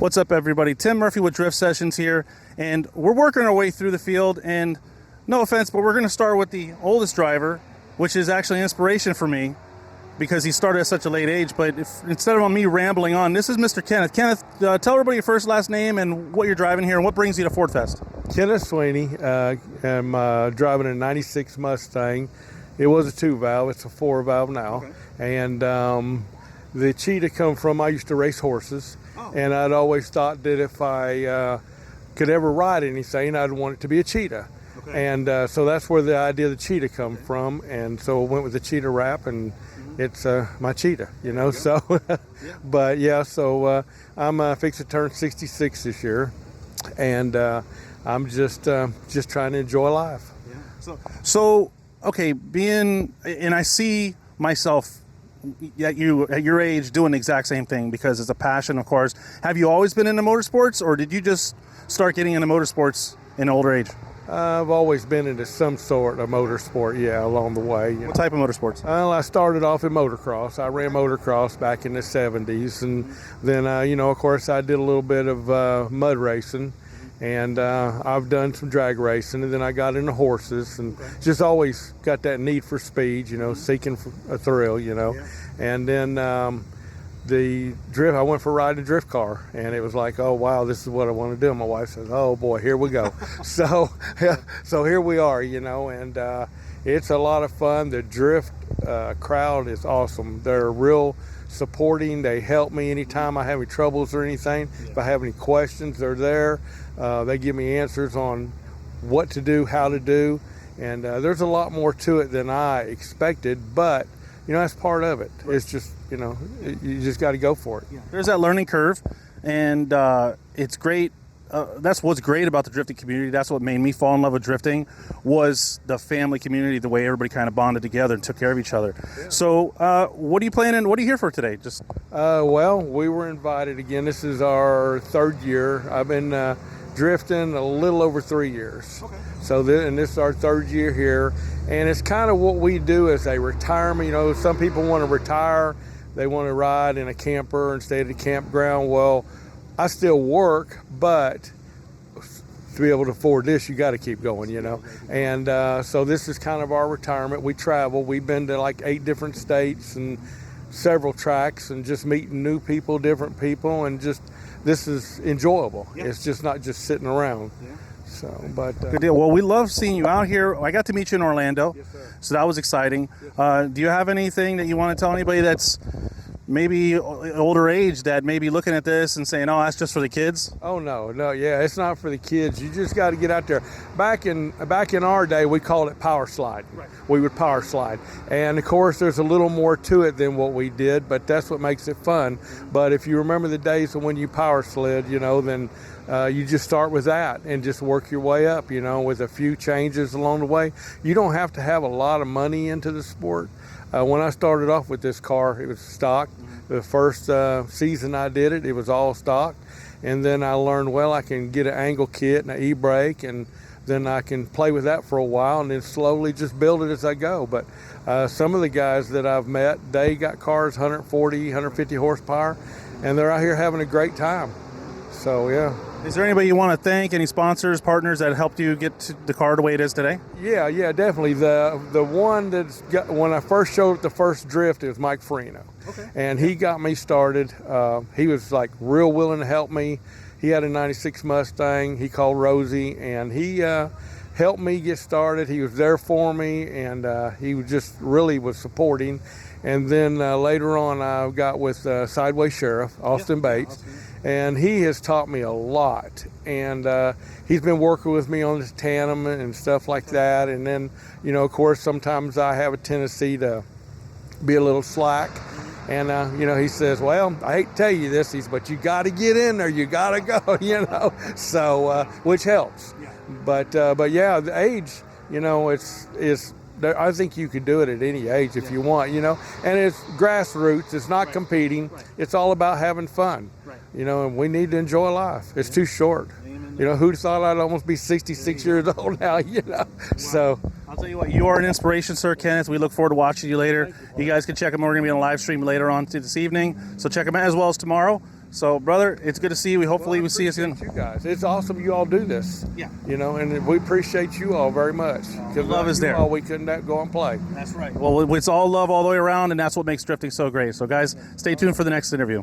What's up, everybody? Tim Murphy with Drift Sessions here, and we're working our way through the field, and no offense, but we're going to start with the oldest driver, which is actually an inspiration for me because he started at such a late age. But instead of me rambling on, this is Mr. Kenneth. Kenneth, tell everybody your first, last name, and what you're driving here, and what brings you to Ford Fest. Kenneth Sweeney. I'm driving a 96 Mustang. It was a 2-valve. It's a 4-valve now. Okay. And the Cheetah come from, I used to race horses. And I'd always thought that if I could ever ride anything, I'd want it to be a cheetah. Okay. And so that's where the idea of the cheetah come from. And so I went with the cheetah wrap, and it's my cheetah, you know. So, but yeah, so I'm fixing to turn 66 this year, and I'm just trying to enjoy life. Yeah. So okay, and I see myself at your age doing the exact same thing because it's a passion, of course. Have you always been into motorsports, or did you just start getting into motorsports in an older age? I've always been into some sort of motorsport, along the way. What type of motorsports? Well, I started off in motocross. I ran motocross back in the 70s, and then, of course, I did a little bit of mud racing, and I've done some drag racing, and then I got into horses, and just always got that need for speed, seeking for a thrill, And then the drift, I went for a ride in a drift car, and it was like, oh wow, this is what I want to do. And my wife says, oh boy, here we go. so here we are, and it's a lot of fun. The drift crowd is awesome. They're real supporting. They help me anytime I have any troubles or anything. If I have any questions, they're there. They give me answers on what to do, how to do, and there's a lot more to it than I expected, but that's part of it. Right. It's just, you just got to go for it. Yeah. There's that learning curve, and it's great. That's what's great about the drifting community. That's what made me fall in love with drifting, was the family community, the way everybody kind of bonded together and took care of each other. Yeah. So what are you planning? What are you here for today? Well, we were invited again. This is our third year. I've been drifting a little over 3 years. Okay. So this is our third year here, and it's kind of what we do as a retirement. Some people want to retire. They want to ride in a camper and stay at a campground. Well, I still work, but to be able to afford this, you got to keep going, And so this is kind of our retirement. We travel. We've been to like 8 different states and several tracks, and just meeting new people, different people, and just this is enjoyable. Yeah. It's just not just sitting around. Yeah. So, but good deal. Well, we love seeing you out here. I got to meet you in Orlando, yes, sir. So that was exciting. Yes, do you have anything that you want to tell anybody that's maybe older age that may be looking at this and saying, oh, that's just for the kids? Oh, no, yeah, it's not for the kids. You just got to get out there. Back in our day, we called it power slide. Right. We would power slide. And, of course, there's a little more to it than what we did, but that's what makes it fun. Mm-hmm. But if you remember the days of when you power slid, then you just start with that and just work your way up, with a few changes along the way. You don't have to have a lot of money into the sport. When I started off with this car, it was stock. The first season I did it, it was all stock. And then I learned, I can get an angle kit and an e-brake, and then I can play with that for a while and then slowly just build it as I go. But some of the guys that I've met, they got cars 140, 150 horsepower, and they're out here having a great time. So, yeah. Is there anybody you want to thank, any sponsors, partners that helped you get to the car the way it is today? Yeah, definitely. The one that's got, when I first showed up the first drift, it was Mike Farino. Okay. And he got me started. He was like real willing to help me. He had a 96 Mustang. He called Rosie, and he helped me get started. He was there for me, and he just really was supporting. And then later on, I got with Sideways Sheriff, Austin Bates. And he has taught me a lot, and he's been working with me on this tandem and stuff like that. And then, of course, sometimes I have a tendency to be a little slack. And, he says, well, I hate to tell you this, but you got to get in there. You got to go, So, which helps. But yeah, the age, it's I think you could do it at any age if you want, and it's grassroots. It's not competing. Right. It's all about having fun, right. And we need to enjoy life. It's too short. Amen. Who'd thought I'd almost be 66 years old now, Wow. So I'll tell you what, you are an inspiration, Sir Kenneth. We look forward to watching you later. You guys can check him. We're going to be on a live stream later on this evening. So check him out as well as tomorrow. So, brother, it's good to see you. Hopefully we see you soon. You guys, it's awesome you all do this. Yeah. You know, and we appreciate you all very much. Because love is there. We couldn't go and play. That's right. Well, it's all love all the way around, and that's what makes drifting so great. So, guys, stay tuned for the next interview.